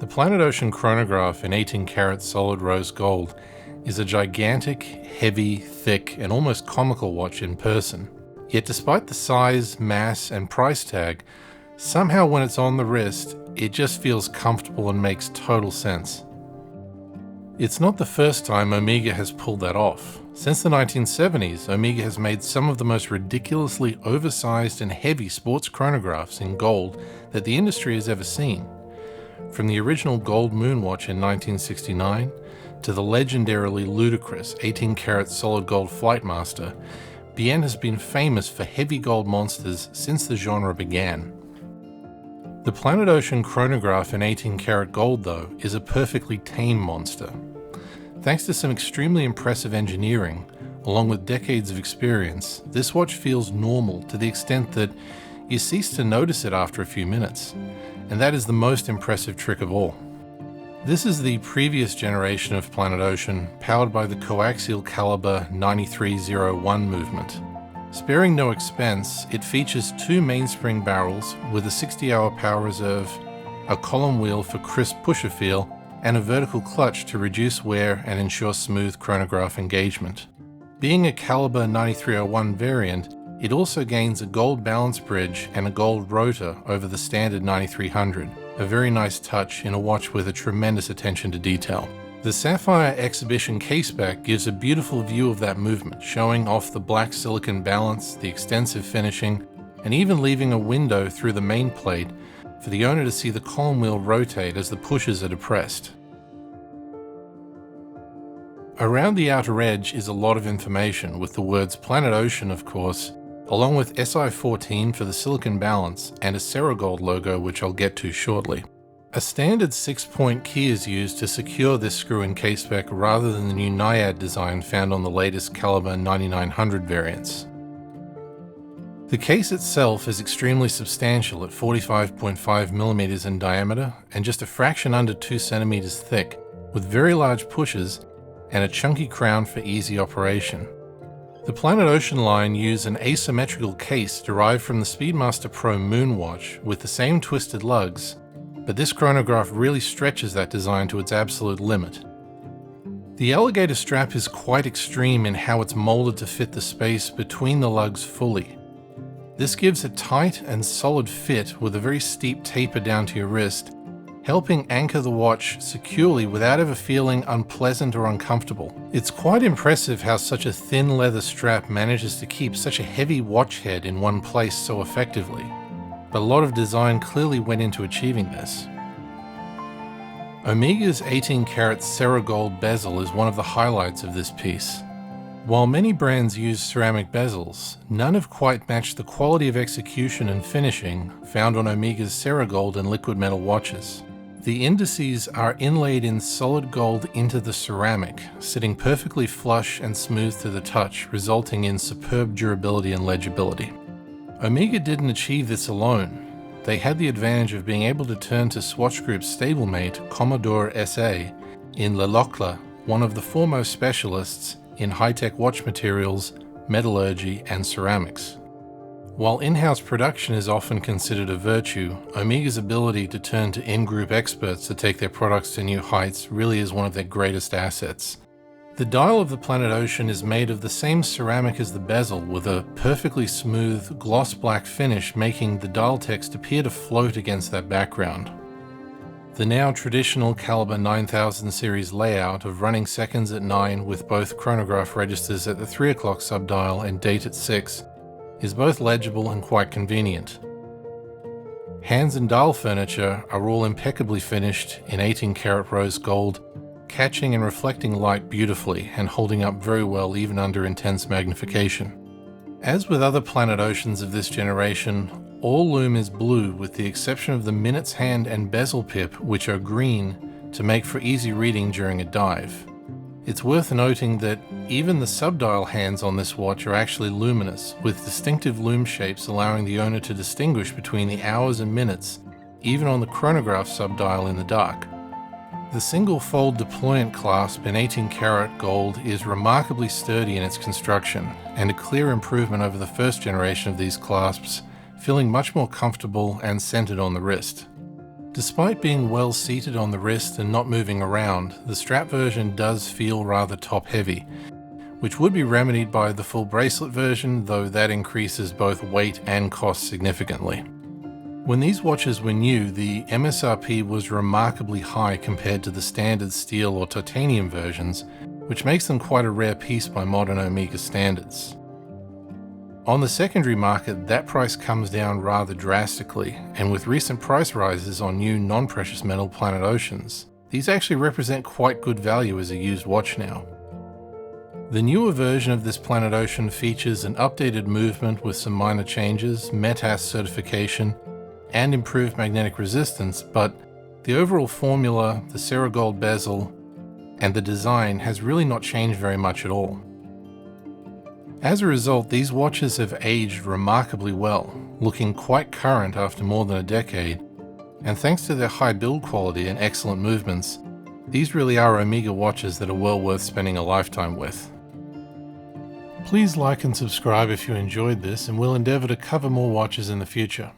The Planet Ocean chronograph in 18 karat solid rose gold is a gigantic, heavy, thick, and almost comical watch in person. Yet despite the size, mass, and price tag, somehow when it's on the wrist, it just feels comfortable and makes total sense. It's not the first time Omega has pulled that off. Since the 1970s, Omega has made some of the most ridiculously oversized and heavy sports chronographs in gold that the industry has ever seen. From the original gold moonwatch in 1969 to the legendarily ludicrous 18 karat solid gold Flightmaster, Bienne has been famous for heavy gold monsters since the genre began. The Planet Ocean chronograph in 18 karat gold, though, is a perfectly tame monster. Thanks to some extremely impressive engineering, along with decades of experience, this watch feels normal to the extent that you cease to notice it after a few minutes, and that is the most impressive trick of all. This is the previous generation of Planet Ocean, powered by the coaxial caliber 9301 movement. Sparing no expense, it features two mainspring barrels with a 60-hour power reserve, a column wheel for crisp pusher feel, and a vertical clutch to reduce wear and ensure smooth chronograph engagement. Being a caliber 9301 variant, it also gains a gold balance bridge and a gold rotor over the standard 9300, a very nice touch in a watch with a tremendous attention to detail. The Sapphire Exhibition caseback gives a beautiful view of that movement, showing off the black silicon balance, the extensive finishing, and even leaving a window through the main plate for the owner to see the column wheel rotate as the pushers are depressed. Around the outer edge is a lot of information, with the words Planet Ocean, of course, along with SI14 for the silicon balance and a Ceragold logo, which I'll get to shortly. A standard 6-point key is used to secure this screw-in caseback rather than the new Naiad design found on the latest caliber 9900 variants. The case itself is extremely substantial at 45.5mm in diameter and just a fraction under 2 cm thick, with very large pushers and a chunky crown for easy operation. The Planet Ocean line use an asymmetrical case derived from the Speedmaster Pro Moonwatch with the same twisted lugs, but this chronograph really stretches that design to its absolute limit. The alligator strap is quite extreme in how it's molded to fit the space between the lugs fully. This gives a tight and solid fit with a very steep taper down to your wrist, helping anchor the watch securely without ever feeling unpleasant or uncomfortable. It's quite impressive how such a thin leather strap manages to keep such a heavy watch head in one place so effectively, but a lot of design clearly went into achieving this. Omega's 18 karat Ceragold bezel is one of the highlights of this piece. While many brands use ceramic bezels, none have quite matched the quality of execution and finishing found on Omega's Ceragold and liquid metal watches. The indices are inlaid in solid gold into the ceramic, sitting perfectly flush and smooth to the touch, resulting in superb durability and legibility. Omega didn't achieve this alone. They had the advantage of being able to turn to Swatch Group's stablemate, Commodore SA, in Le Locle, one of the foremost specialists in high-tech watch materials, metallurgy, and ceramics. While in-house production is often considered a virtue, Omega's ability to turn to in-group experts to take their products to new heights really is one of their greatest assets. The dial of the Planet Ocean is made of the same ceramic as the bezel, with a perfectly smooth, gloss black finish making the dial text appear to float against that background. The now traditional caliber 9000 series layout of running seconds at 9 with both chronograph registers at the 3 o'clock subdial and date at 6 is both legible and quite convenient. Hands and dial furniture are all impeccably finished in 18 karat rose gold, catching and reflecting light beautifully and holding up very well even under intense magnification. As with other Planet Oceans of this generation, all lume is blue with the exception of the minutes hand and bezel pip, which are green to make for easy reading during a dive. It's worth noting that even the subdial hands on this watch are actually luminous, with distinctive lume shapes allowing the owner to distinguish between the hours and minutes, even on the chronograph subdial in the dark. The single fold deployant clasp in 18 karat gold is remarkably sturdy in its construction, and a clear improvement over the first generation of these clasps, feeling much more comfortable and centered on the wrist. Despite being well seated on the wrist and not moving around, the strap version does feel rather top-heavy, which would be remedied by the full bracelet version, though that increases both weight and cost significantly. When these watches were new, the MSRP was remarkably high compared to the standard steel or titanium versions, which makes them quite a rare piece by modern Omega standards. On the secondary market, that price comes down rather drastically, and with recent price rises on new non-precious metal Planet Oceans, these actually represent quite good value as a used watch now. The newer version of this Planet Ocean features an updated movement with some minor changes, METAS certification, and improved magnetic resistance, but the overall formula, the Ceragold bezel, and the design has really not changed very much at all. As a result, these watches have aged remarkably well, looking quite current after more than a decade, and thanks to their high build quality and excellent movements, these really are Omega watches that are well worth spending a lifetime with. Please like and subscribe if you enjoyed this, and we'll endeavour to cover more watches in the future.